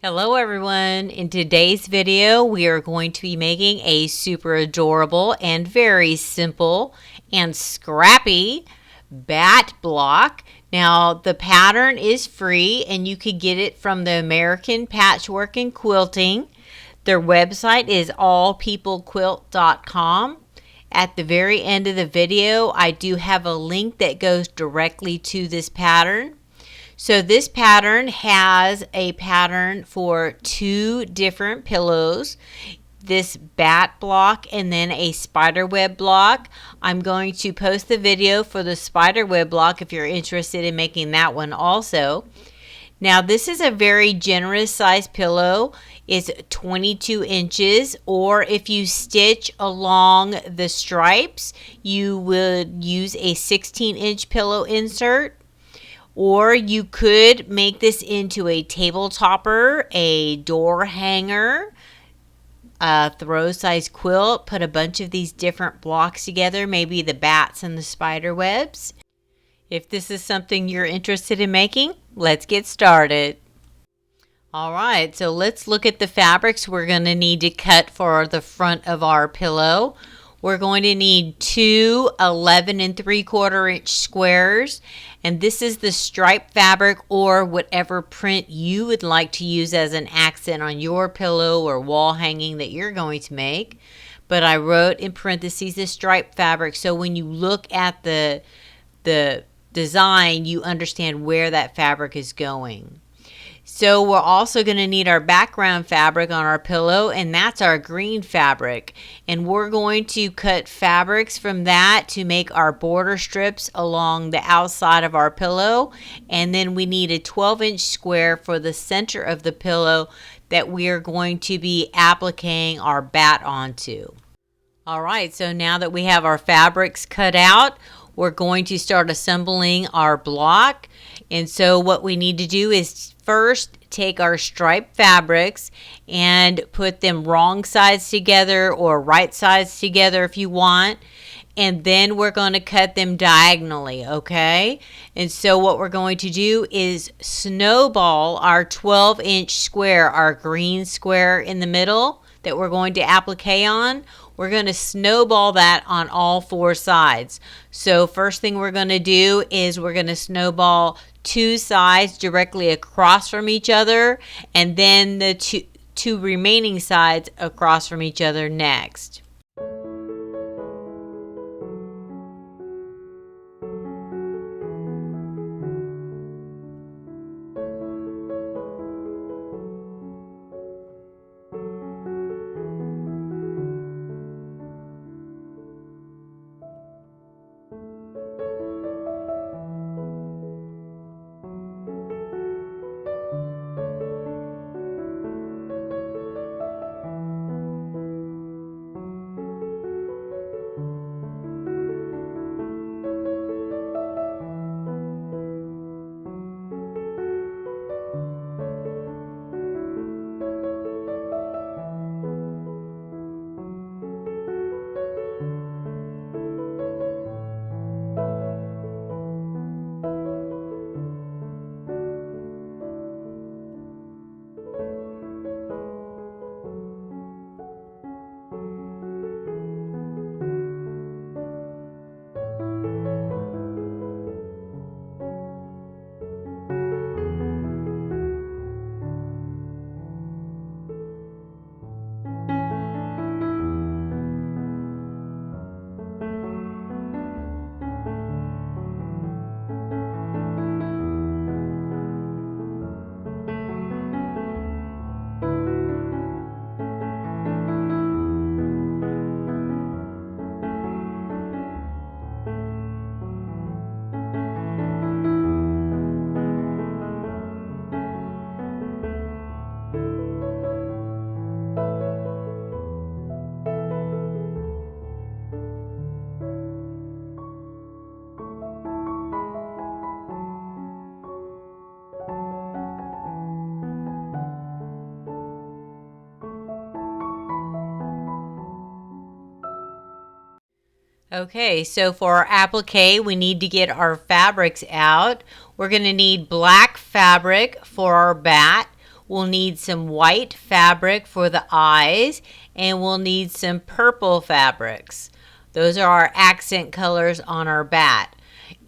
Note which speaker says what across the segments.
Speaker 1: Hello everyone. In today's video we are going to be making a super adorable and very simple and scrappy bat block. Now the pattern is free and you can get it from the American Patchwork and Quilting. Their website is allpeoplequilt.com. At the very end of the video I do have a link that goes directly to this pattern. So this pattern has a pattern for two different pillows, this bat block and then a spider web block. I'm going to post the video for the spider web block if you're interested in making that one also. Now this is a very generous size pillow. It's 22 inches, or if you stitch along the stripes, you would use a 16-inch pillow insert. Or you could make this into a table topper, a door hanger, a throw size quilt. Put a bunch of these different blocks together, maybe the bats and the spider webs. If this is something you're interested in making, let's get started. Alright, so let's look at the fabrics we're going to need to cut for the front of our pillow. We're going to need two 11 3/4 inch squares, and this is the striped fabric or whatever print you would like to use as an accent on your pillow or wall hanging that you're going to make. But I wrote in parentheses the striped fabric, so when you look at the design, you understand where that fabric is going. So we're also going to need our background fabric on our pillow, and that's our green fabric. And we're going to cut fabrics from that to make our border strips along the outside of our pillow. And then we need a 12-inch square for the center of the pillow that we are going to be appliquing our bat onto. Alright, so now that we have our fabrics cut out, we're going to start assembling our block. And so what we need to do is first take our striped fabrics and put them wrong sides together or right sides together if you want. And then we're going to cut them diagonally, okay? And so what we're going to do is snowball our 12-inch square, our green square in the middle that we're going to applique on. We're going to snowball that on all four sides. So first thing we're going to do is we're going to snowball two sides directly across from each other, and then the two remaining sides across from each other next. Okay, so for our applique, we need to get our fabrics out. We're going to need black fabric for our bat. We'll need some white fabric for the eyes, and we'll need some purple fabrics. Those are our accent colors on our bat.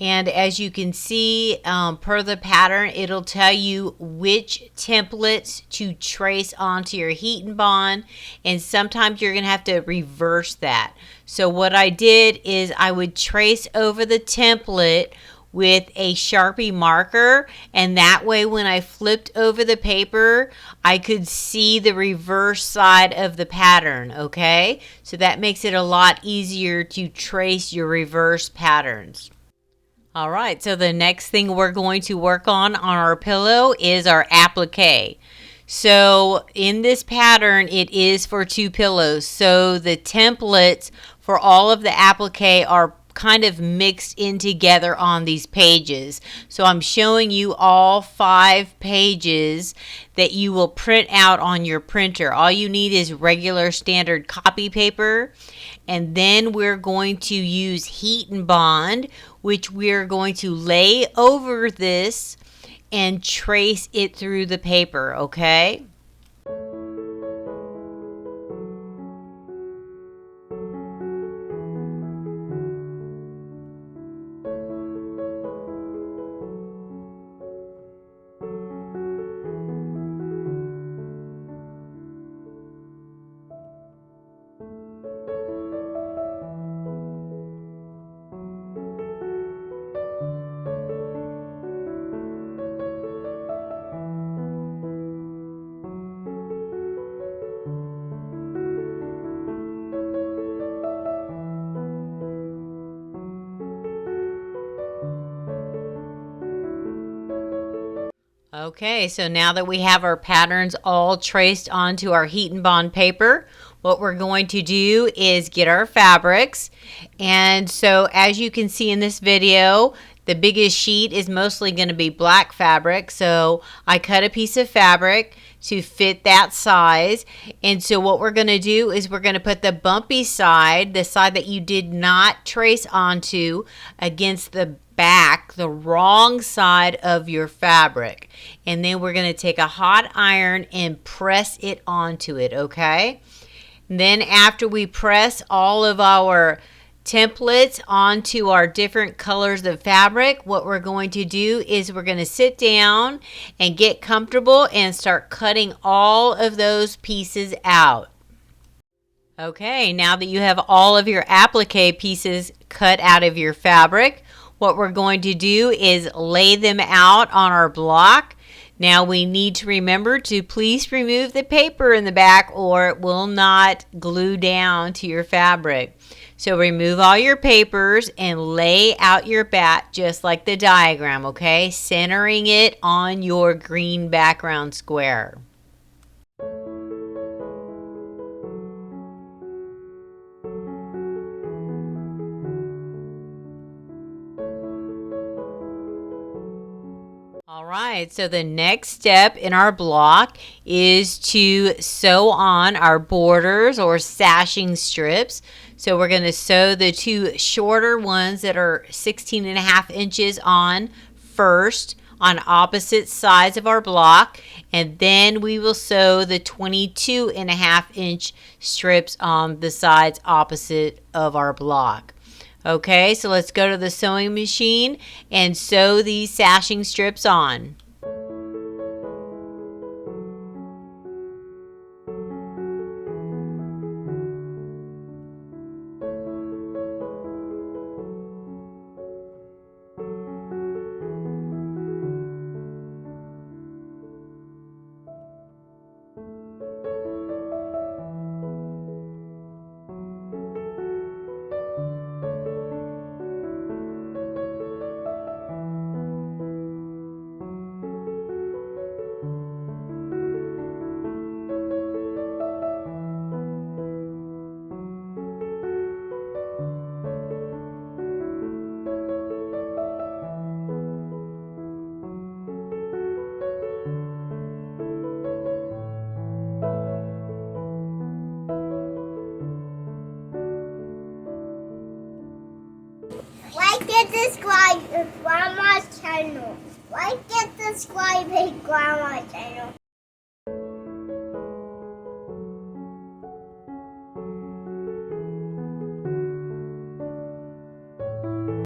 Speaker 1: And as you can see, per the pattern, it'll tell you which templates to trace onto your heat and bond, and sometimes you're going to have to reverse that. So what I did is I would trace over the template with a Sharpie marker, and that way when I flipped over the paper, I could see the reverse side of the pattern, okay? So that makes it a lot easier to trace your reverse patterns. All right, so the next thing we're going to work on our pillow is our applique. So in this pattern, it is for 2 pillows. So the templates for all of the applique are kind of mixed in together on these pages. So I'm showing you all 5 pages that you will print out on your printer. All you need is regular standard copy paper, and then we're going to use heat and bond, which we're going to lay over this and trace it through the paper, okay? Okay, so now that we have our patterns all traced onto our heat and bond paper, what we're going to do is get our fabrics. And so as you can see in this video, the biggest sheet is mostly going to be black fabric. So I cut a piece of fabric to fit that size. And so what we're going to do is we're going to put the bumpy side, the side that you did not trace onto, against the back, the wrong side of your fabric. And then we're going to take a hot iron and press it onto it, okay? And then after we press all of our templates onto our different colors of fabric, what we're going to do is we're going to sit down and get comfortable and start cutting all of those pieces out. Okay, now that you have all of your applique pieces cut out of your fabric, what we're going to do is lay them out on our block. Now we need to remember to please remove the paper in the back or it will not glue down to your fabric. So remove all your papers and lay out your bat just like the diagram, okay? Centering it on your green background square. All right, so the next step in our block is to sew on our borders or sashing strips. So we're going to sew the 2 shorter ones that are 16.5 inches on first on opposite sides of our block, and then we will sew the 22.5 inch strips on the sides opposite of our block. Okay, so let's go to the sewing machine and sew these sashing strips on.
Speaker 2: Like and subscribe to Grandma's channel. Like and subscribe to Grandma's channel.